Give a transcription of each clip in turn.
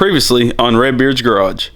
Previously on Redbeard's Garage.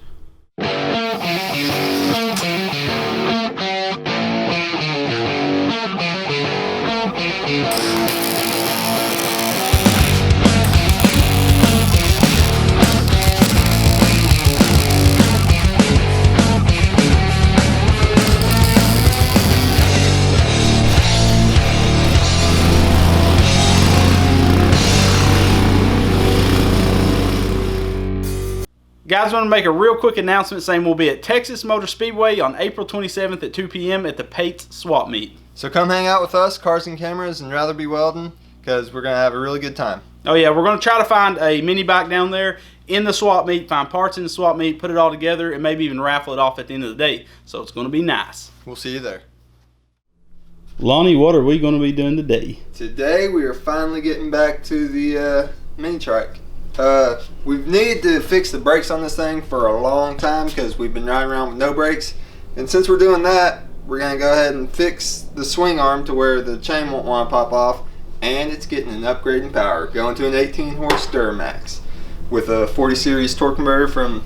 Guys, I want to make a real quick announcement saying we'll be at Texas Motor Speedway on April 27th at 2 p.m. at the Pates Swap Meet. So come hang out with us, Cars and Cameras, and Rather Be Welding, because we're going to have a really good time. Oh yeah, we're going to try to find a mini bike down there in the swap meet, find parts in the swap meet, put it all together, and maybe even raffle it off at the end of the day. So it's going to be nice. We'll see you there. Lonnie, what are we going to be doing today? Today we are finally getting back to the mini trike. We've needed to fix the brakes on this thing for a long time because we've been riding around with no brakes. And since we're doing that, we're going to go ahead and fix the swing arm to where the chain won't want to pop off. And it's getting an upgrade in power, going to an 18 horse Duramax with a 40 series torque converter from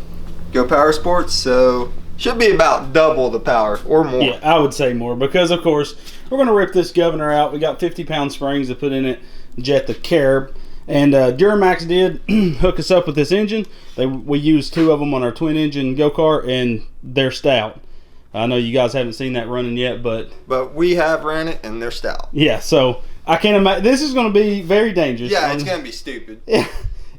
Go Power Sports. So should be about double the power or more. Yeah, I would say more because, of course, we're going to rip this governor out. We got 50-pound springs to put in it, jet the carb. And Duramax did hook us up with this engine. We used two of them on our twin engine go-kart, and they're stout. I know you guys haven't seen that running yet, but we have ran it, and they're stout. Yeah, so I can't imagine. This is going to be very dangerous. Yeah, it's going to be stupid. Yeah,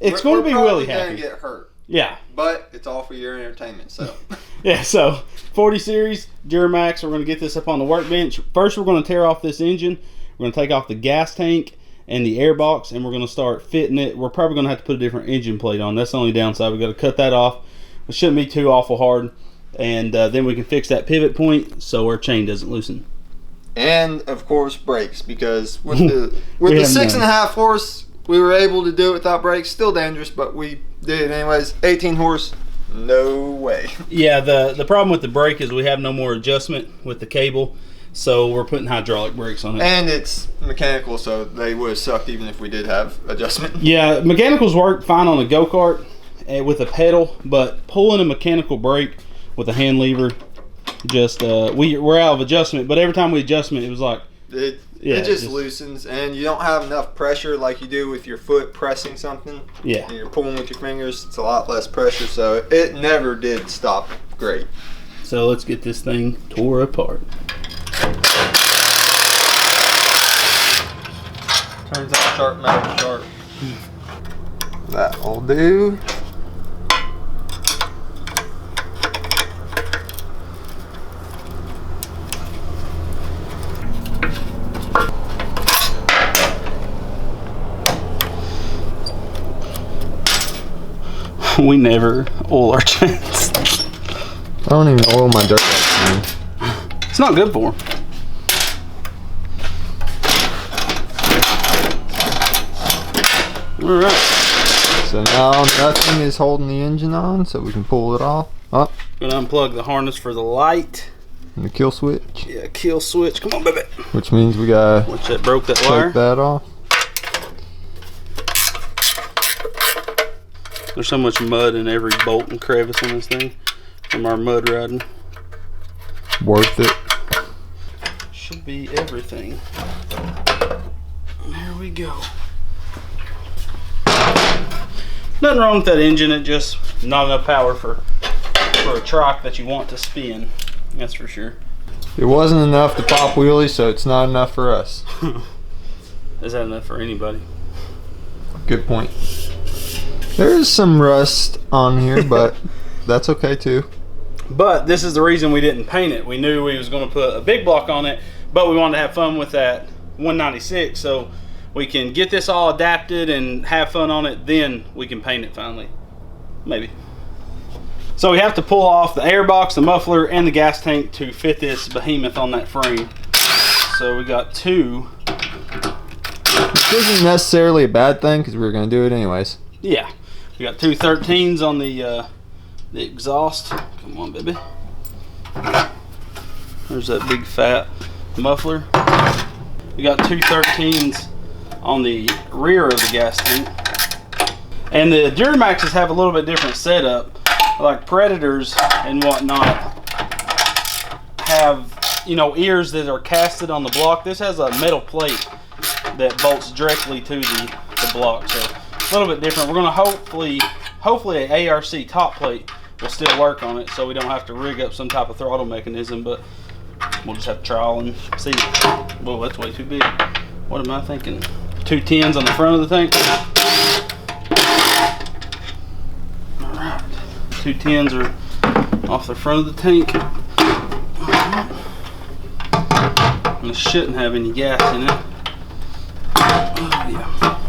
it's going to be really happy. We're going to get hurt. Yeah. But it's all for your entertainment, so. Yeah, so 40 series Duramax, we're going to get this up on the workbench. First, we're going to tear off this engine. We're going to take off the gas tank and the air box, and we're going to start fitting it. We're probably going to have to put a different engine plate on. That's the only downside. We've got to cut that off. It shouldn't be too awful hard. And then we can fix that pivot point so our chain doesn't loosen. And, of course, brakes, because with the 6.5 horse, we were able to do it without brakes. Still dangerous, but we did it anyways. 18 horse, no way. Yeah, the problem with the brake is we have no more adjustment with the cable. So we're putting hydraulic brakes on it. And it's mechanical, so they would have sucked even if we did have adjustment. Yeah, mechanicals work fine on a go-kart with a pedal, but pulling a mechanical brake with a hand lever, just we're out of adjustment. But every time we adjustment, it was like it just loosens, and you don't have enough pressure like you do with your foot pressing something. Yeah, and you're pulling with your fingers. It's a lot less pressure, so it never did stop great. So let's get this thing tore apart. Turns out sharp metal sharp. That'll do. We never oil our chains. I don't even oil my dirt bikes. It's not good for them. Alright. So now nothing is holding the engine on, so we can pull it off. Oh. Gonna unplug the harness for the light. And the kill switch. Yeah, kill switch. Come on, baby. Which means we gotta which that broke that wire. Take that off. There's so much mud in every bolt and crevice on this thing from our mud riding. Worth it. Should be everything. There we go. Nothing wrong with that engine. It just not enough power for a trike that you want to spin. That's for sure. It wasn't enough to pop wheelies, so it's not enough for us. Is that enough for anybody? Good point. There is some rust on here, but that's okay too. But this is the reason we didn't paint it. We knew we was going to put a big block on it, but we wanted to have fun with that 196, so we can get this all adapted and have fun on it, then we can paint it finally. Maybe. So we have to pull off the air box, the muffler, and the gas tank to fit this behemoth on that frame. So we got two. Which isn't necessarily a bad thing because we were going to do it anyways. Yeah. We got two 13s on the exhaust. Come on, baby. There's that big fat muffler. We got two 13s on the rear of the gas tank. And the Duramaxes have a little bit different setup. Like Predators and whatnot have, you know, ears that are casted on the block. This has a metal plate that bolts directly to the block, so a little bit different. We're gonna hopefully an ARC top plate will still work on it, so we don't have to rig up some type of throttle mechanism, but we'll just have to trial and see. Whoa, that's way too big. What am I thinking? 2 10s on the front of the tank. All right, 2 10s are off the front of the tank. And it shouldn't have any gas in it. Oh, yeah.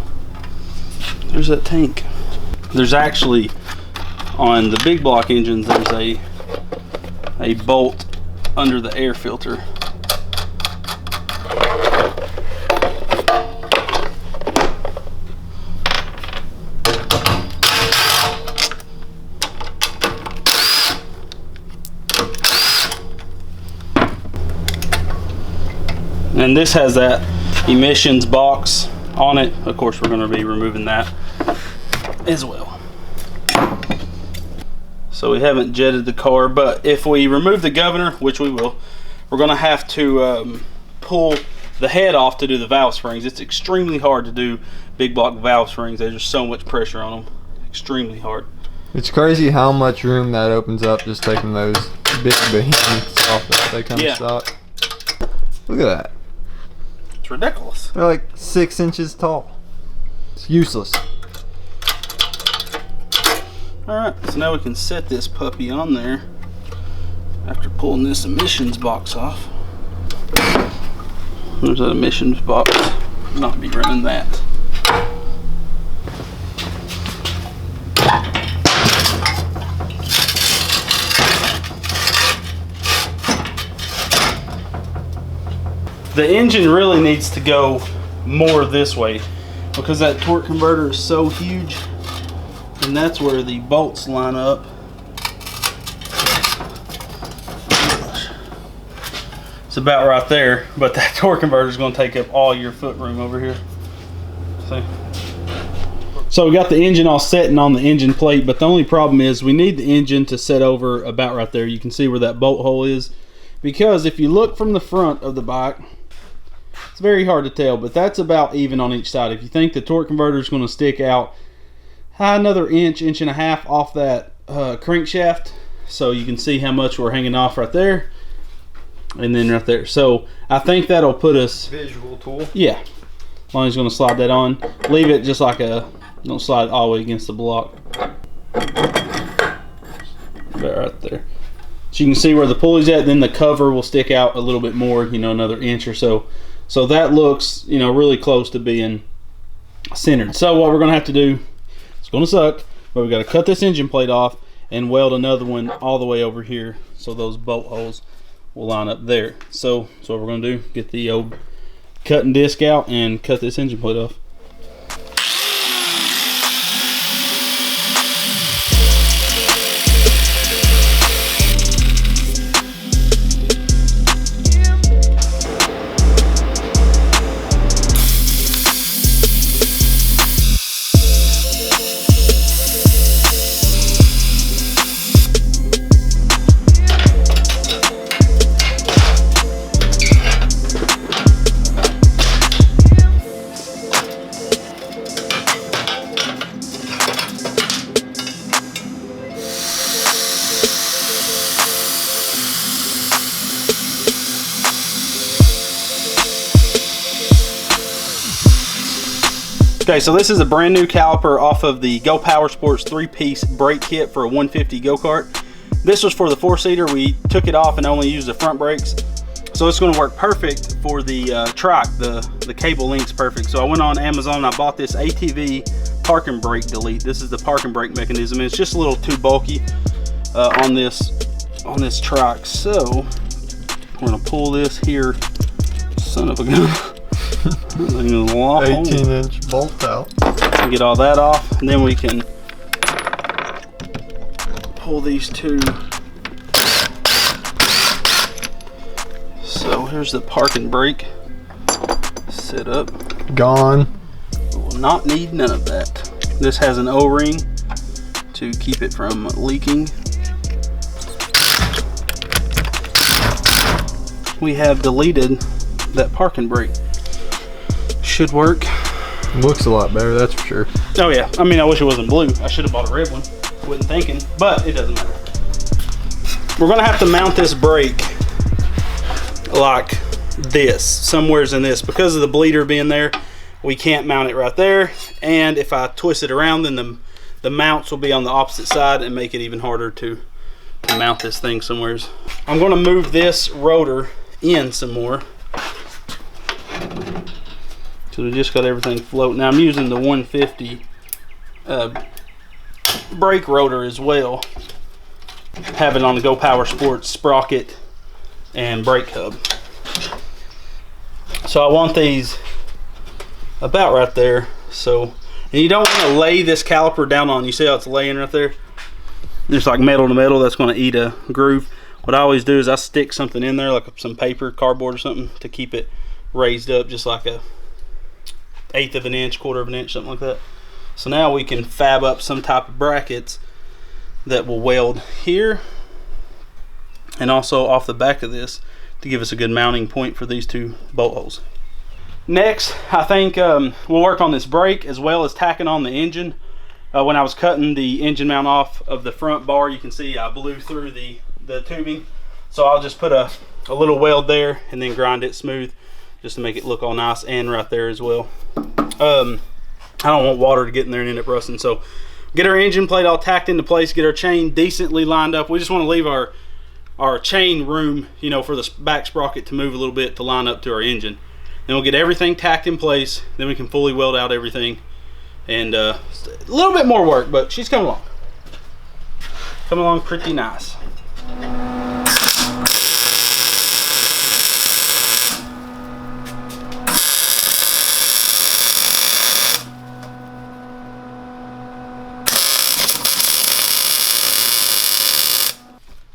There's that tank. There's actually, on the big block engines, there's a bolt under the air filter. And this has that emissions box on it. Of course, we're going to be removing that as well. So we haven't jetted the car, but if we remove the governor, which we will, we're going to have to pull the head off to do the valve springs. It's extremely hard to do big block valve springs. There's just so much pressure on them. Extremely hard. It's crazy how much room that opens up just taking those big beams off that they come in stock. Look at that. It's ridiculous. They're like 6 inches tall. It's useless. Alright, so now we can set this puppy on there after pulling this emissions box off. There's that emissions box. Not be running that. The engine really needs to go more this way because that torque converter is so huge, and that's where the bolts line up. It's about right there, but that torque converter is going to take up all your foot room over here. See? So we got the engine all setting on the engine plate, but the only problem is we need the engine to set over about right there. You can see where that bolt hole is, because if you look from the front of the bike, it's very hard to tell, but that's about even on each side. If you think the torque converter is going to stick out another inch and a half off that crankshaft, so you can see how much we're hanging off right there and then right there. So I think that'll put us visual tool. Yeah, as long as you're going to slide that on, leave it just like don't slide all the way against the block. Right there. So you can see where the pulley's at, then the cover will stick out a little bit more, you know, another inch or so. So that looks, you know, really close to being centered. So what we're going to have to do, it's going to suck, but we've got to cut this engine plate off and weld another one all the way over here so those bolt holes will line up there. So what we're going to do, get the old cutting disc out and cut this engine plate off. Okay, so this is a brand new caliper off of the Go Power Sports 3-piece brake kit for a 150 go-kart. This was for the 4-seater. We took it off and only used the front brakes. So it's going to work perfect for the Trike. The cable link's perfect. So I went on Amazon and I bought this ATV parking brake delete. This is the parking brake mechanism. It's just a little too bulky on this Trike. So we're going to pull this here, son of a gun. 18-inch bolt out. Get all that off, and then we can pull these two. So here's the parking brake set up. Gone. We will not need none of that. This has an O-ring to keep it from leaking. We have deleted that parking brake. Should work. Looks a lot better, that's for sure. Oh yeah, I mean, I wish it wasn't blue. I should have bought a red one. Wasn't thinking, but it doesn't matter. We're gonna have to mount this brake like this, somewheres in this. Because of the bleeder being there, we can't mount it right there. And if I twist it around, then the mounts will be on the opposite side and make it even harder to mount this thing somewheres. I'm gonna move this rotor in some more. So we just got everything floating. Now I'm using the 150 brake rotor as well. Have it on the Go Power Sports sprocket and brake hub. So I want these about right there. So, and you don't want to lay this caliper down on. You see how it's laying right there? There's like metal to metal. That's going to eat a groove. What I always do is I stick something in there, like some paper, cardboard or something, to keep it raised up, just like a 1/8 of an inch, 1/4 of an inch, something like that. So now we can fab up some type of brackets that will weld here and also off the back of this to give us a good mounting point for these two bolt holes. Next, I think we'll work on this brake as well as tacking on the engine. When I was cutting the engine mount off of the front bar, you can see I blew through the tubing. So I'll just put a little weld there and then grind it smooth just to make it look all nice, and right there as well. I don't want water to get in there and end up rusting. So get our engine plate all tacked into place, get our chain decently lined up. We just want to leave our chain room, you know, for the back sprocket to move a little bit to line up to our engine. Then we'll get everything tacked in place. Then we can fully weld out everything. And a little bit more work, but she's coming along. Coming along pretty nice.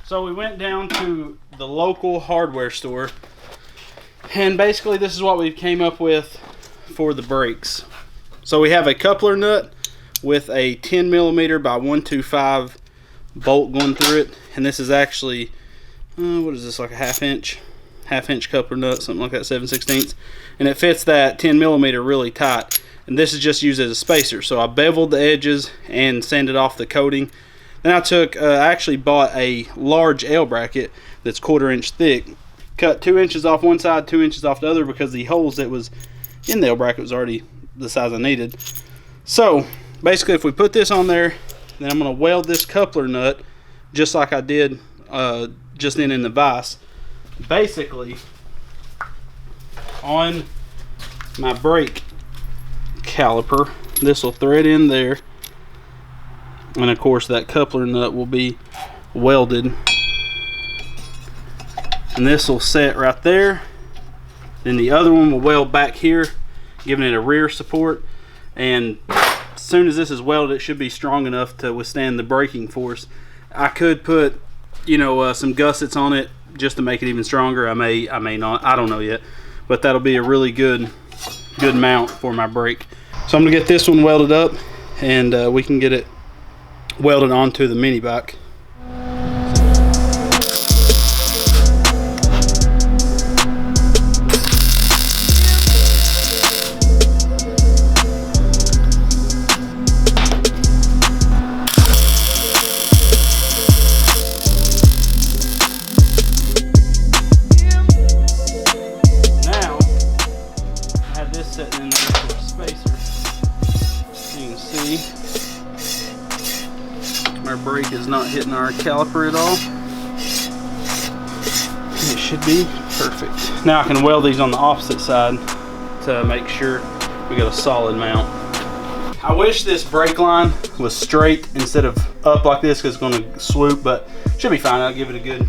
So we went down to the local hardware store, and basically this is what we came up with for the brakes. So we have a coupler nut with a 10mm by 125 bolt going through it, and this is actually what is this, like a half inch coupler nut, something like that, 7/16, and it fits that 10mm really tight. And this is just used as a spacer. So I beveled the edges and sanded off the coating. Then I actually bought a large L bracket that's 1/4 inch thick, cut 2 inches off one side, 2 inches off the other, because the holes that was in the L bracket was already the size I needed. So basically, if we put this on there, then I'm going to weld this coupler nut just like I did just in the vise, basically on my brake caliper. This will thread in there, and of course that coupler nut will be welded, and this will set right there. Then the other one will weld back here, giving it a rear support, and as soon as this is welded, it should be strong enough to withstand the braking force. I could put, you know, some gussets on it just to make it even stronger. I may not, I don't know yet, but that'll be a really good mount for my brake. So I'm gonna get this one welded up, and we can get it welded onto the mini bike. Our brake is not hitting our caliper at all. It should be perfect. Now I can weld these on the opposite side to make sure we got a solid mount. I wish this brake line was straight instead of up like this, because it's going to swoop, but should be fine. I'll give it a good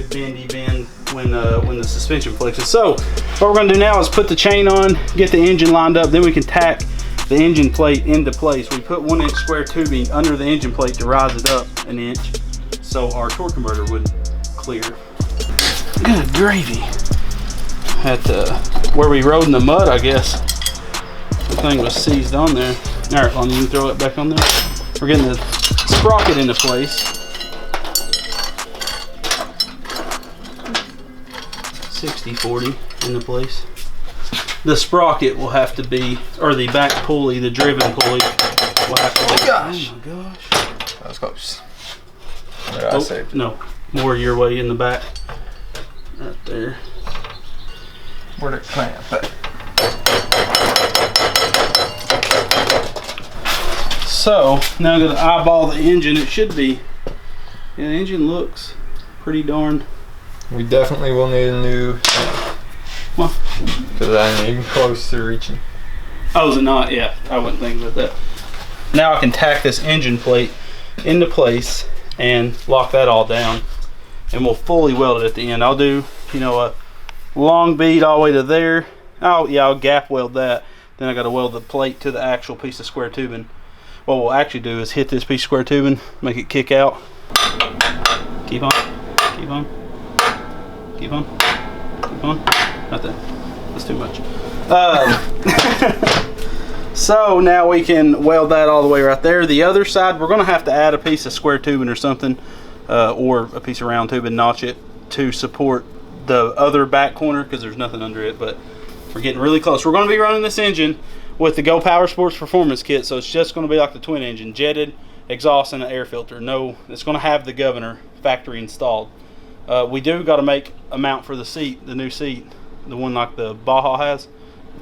bendy bend when the suspension flexes. So what we're going to do now is put the chain on, get the engine lined up, then we can tack the engine plate into place. We put 1 inch square tubing under the engine plate to rise it up 1 inch so our torque converter would clear. Good gravy. At where we rode in the mud, I guess the thing was seized on there. All right, Lonnie, you can throw it back on there. We're getting the sprocket into place. 60-40 into place. The sprocket will have to be, or the back pulley, the driven pulley will have to be. Oh gosh! Oh my gosh! That was close. Oh, no, more your way in the back. Right there. Where'd it clamp? So now I'm gonna eyeball the engine. It should be. Yeah, the engine looks pretty darn. We definitely will need a new. Well, because I ain't even close to reaching. oh, is it not? Yeah, I wouldn't think about that. Now I can tack this engine plate into place and lock that all down, and we'll fully weld it at the end. I'll do, you know, a long bead all the way to there. Oh yeah, I'll gap weld that. Then I got to weld the plate to the actual piece of square tubing. What we'll actually do is hit this piece of square tubing, make it kick out. Keep on, keep on, keep on, keep on. Not that. That's too much. So now we can weld that all the way right there. The other side, we're going to have to add a piece of square tubing or something, or a piece of round tube and notch it to support the other back corner because there's nothing under it, but we're getting really close. We're going to be running this engine with the Go Power Sports Performance Kit, so it's just going to be like the twin engine, jetted, exhaust, and an air filter. No, it's going to have the governor factory installed. We do got to make a mount for the seat, the new seat, the one like the Baja has,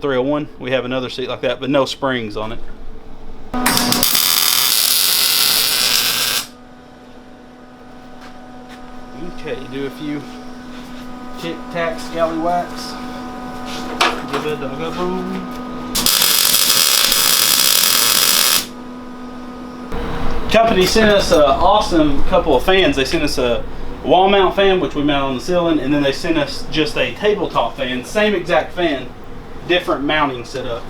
301. We have another seat like that, but no springs on it. Okay, do a few tic tac scallywhacks. Give it a dog boom. Company sent us an awesome couple of fans. They sent us a wall mount fan, which we mount on the ceiling, and then they sent us just a tabletop fan, same exact fan, different mounting setup.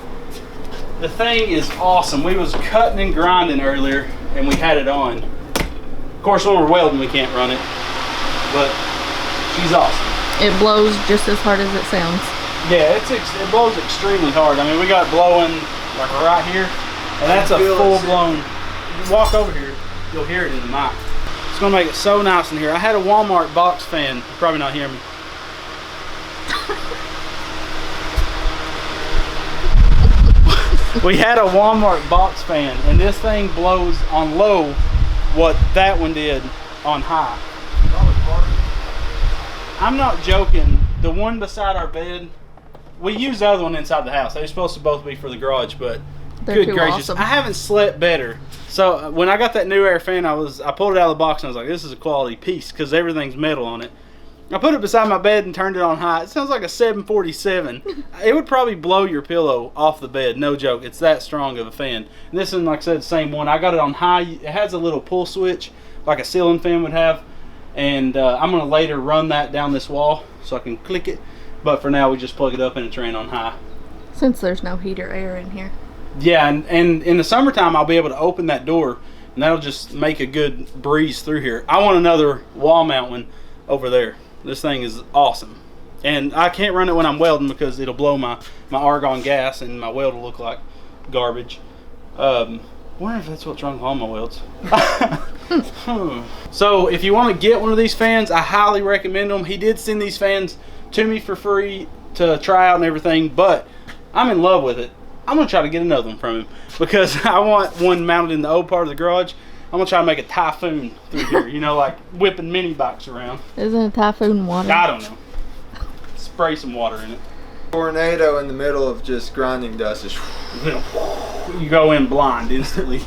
The thing is awesome. We was cutting and grinding earlier, and we had it on. Of course, when we're welding, we can't run it, but she's awesome. It blows just as hard as it sounds. Yeah, it blows extremely hard. I mean, we got it blowing like right here, and that's a full-blown. Walk over here, you'll hear it in the mic. It's gonna make it so nice in here. I had a Walmart box fan. You probably not hear me. We had a Walmart box fan, and this thing blows on low what that one did on high. I'm not joking. The one beside our bed, we use the other one inside the house. They're supposed to both be for the garage, but They're good gracious, awesome. I haven't slept better. So when I got that new air fan, I pulled it out of the box and I was like, this is a quality piece because everything's metal on it. I put it beside my bed and turned it on high. It sounds like a 747. It would probably blow your pillow off the bed, no joke. It's that strong of a fan. And this one, like I said, the same one. I got it on high. It has a little pull switch like a ceiling fan would have. And I'm going to later run that down this wall so I can click it. But for now, we just plug it up and it's ran on high. Since there's no heater air in here. Yeah, and in the summertime, I'll be able to open that door, and that'll just make a good breeze through here. I want another wall mount one over there. This thing is awesome. And I can't run it when I'm welding because it'll blow my argon gas, and my weld will look like garbage. Wonder if that's what's wrong with all my welds. So if you want to get one of these fans, I highly recommend them. He did send these fans to me for free to try out and everything, but I'm in love with it. I'm going to try to get another one from him because I want one mounted in the old part of the garage. I'm going to try to make a typhoon through here, you know, like whipping mini bikes around. Isn't a typhoon water? I don't know. Spray some water in it. Tornado in the middle of just grinding dust. Is You go in blind instantly.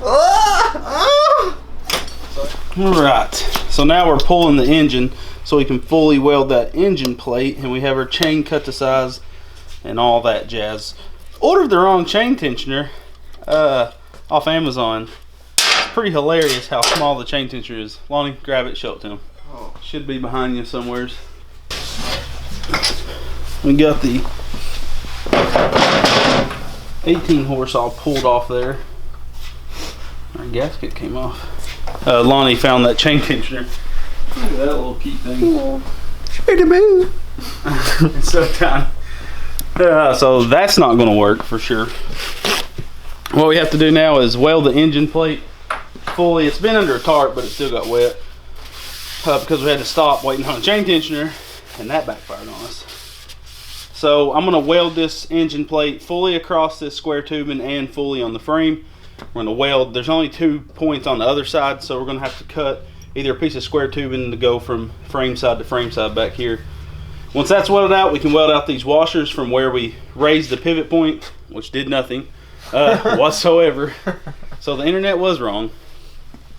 Alright, so now we're pulling the engine so we can fully weld that engine plate, and we have our chain cut to size and all that jazz. Ordered the wrong chain tensioner off Amazon. It's pretty hilarious how small the chain tensioner is. Lonnie, grab it, show it to him. Oh. Should be behind you somewheres. We got the 18 horse all pulled off there. Our gasket came off. Lonnie found that chain tensioner. Look at that little cute thing. It's so tiny. So that's not going to work for sure. what we have to do now is weld the engine plate fully. It's been under a tarp, but it still got wet because we had to stop waiting on a chain tensioner, and that backfired on us. So I'm going to weld this engine plate fully across this square tubing and fully on the frame. We're going to weld, there's only 2 points on the other side, so we're going to have to cut either a piece of square tubing to go from frame side to frame side back here. Once that's welded out, we can weld out these washers from where we raised the pivot point, which did nothing whatsoever. So the internet was wrong.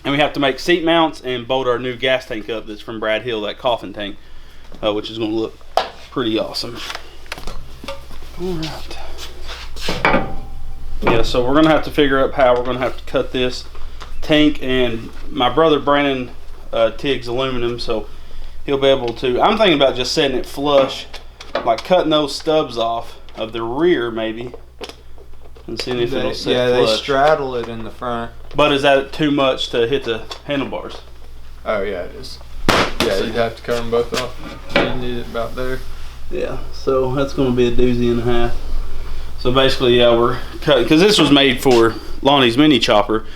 And we have to make seat mounts and bolt our new gas tank up that's from Brad Hill, that coffin tank, which is going to look pretty awesome. All right. Yeah, so we're going to have to figure out how we're going to have to cut this tank, and my brother Brandon TIGs aluminum, so he'll be able to. I'm thinking about just setting it flush, like cutting those stubs off of the rear maybe, and seeing if it'll set flush. They straddle it in the front. But is that too much to hit the handlebars? Oh yeah, it is. Yeah, you'd have to cut them both off. You need it about there. Yeah, so that's going to be a doozy and a half. So basically, yeah, we're cutting, because this was made for Lonnie's mini chopper,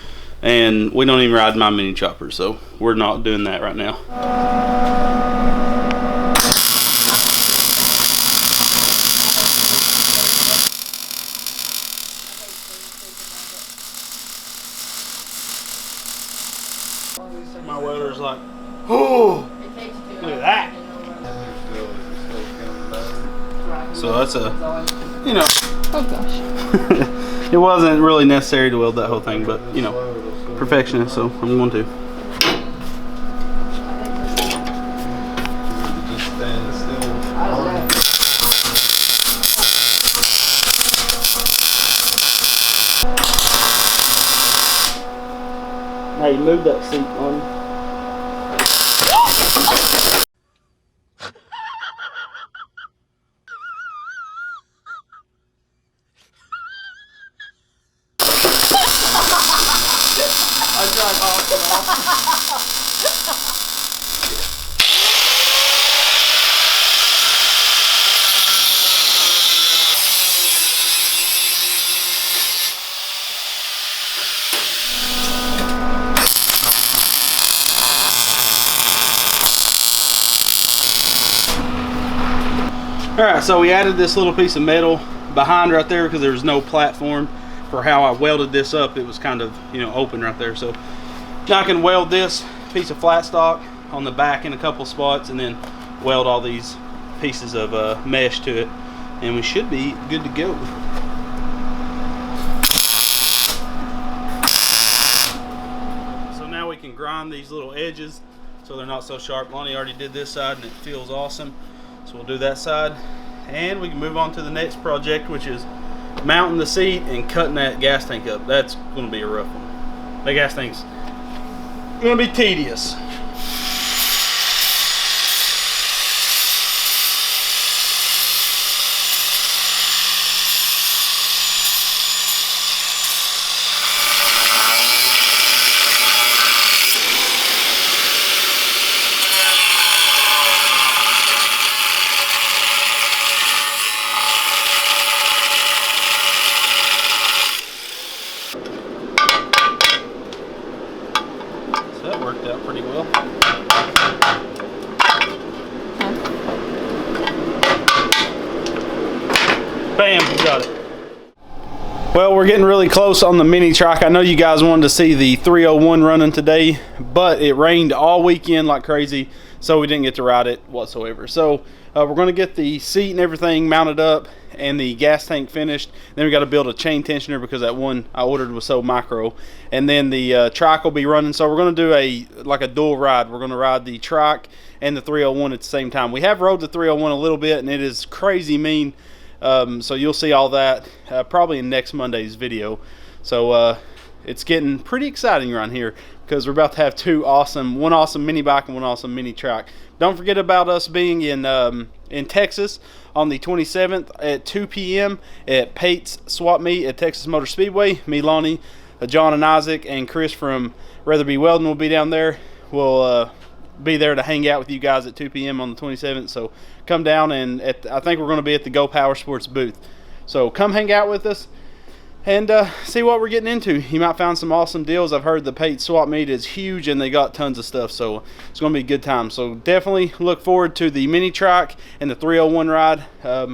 and we don't even ride my mini chopper, so we're not doing that right now. My welder's like, oh, look at that. So that's a, you know. Oh gosh. It wasn't really necessary to weld that whole thing, but you know, perfectionist, so I'm going to. Hey, move that seat on. Alright, so we added this little piece of metal behind right there because there was no platform for how I welded this up. It was kind of, you know, open right there. So now I can weld this piece of flat stock on the back in a couple spots and then weld all these pieces of mesh to it, and we should be good to go. So now we can grind these little edges so they're not so sharp. Lonnie already did this side and it feels awesome. So we'll do that side, and we can move on to the next project, which is mounting the seat and cutting that gas tank up. That's going to be a rough one. That gas tank's going to be tedious. That worked out pretty well. Bam, we got it. Well, we're getting really close on the mini trike. I know you guys wanted to see the 301 running today, but it rained all weekend like crazy, so we didn't get to ride it whatsoever. So we're going to get the seat and everything mounted up and the gas tank finished. Then we got to build a chain tensioner because that one I ordered was so micro. And then the trike will be running. So we're going to do a dual ride. We're going to ride the trike and the 301 at the same time. We have rode the 301 a little bit, and it is crazy mean. So you'll see all that probably in next Monday's video. So it's getting pretty exciting around here because we're about to have one awesome mini bike and one awesome mini trike. Don't forget about us being in Texas on the 27th at 2 p.m. at Pate's Swap Meet at Texas Motor Speedway. Me, Lonnie, John and Isaac, and Chris from Rather Be Welding will be down there. We'll be there to hang out with you guys at 2 p.m. on the 27th. So come down, and I think we're going to be at the Go Power Sports booth. So come hang out with us. and see what we're getting into. You might find some awesome deals. I've heard the Pate swap meet is huge and they got tons of stuff, so it's going to be a good time. So definitely look forward to the mini trike and the 301 ride.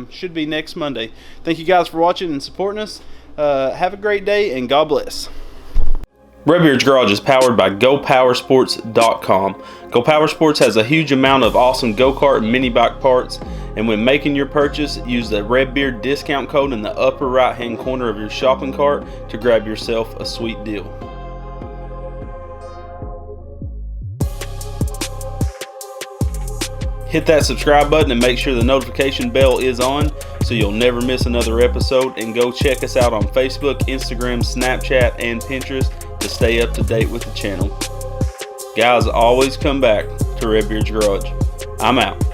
Should be next Monday. Thank you guys for watching and supporting us. Have a great day and God bless. Redbeard's Garage is powered by GoPowersports.com. Go Power Sports has a huge amount of awesome go-kart and mini bike parts, and when making your purchase, use the Redbeard discount code in the upper right hand corner of your shopping cart to grab yourself a sweet deal. Hit that subscribe button and make sure the notification bell is on so you'll never miss another episode, and go check us out on Facebook, Instagram, Snapchat, and Pinterest to stay up to date with the channel. Guys, always come back to Redbeard's Garage. I'm out.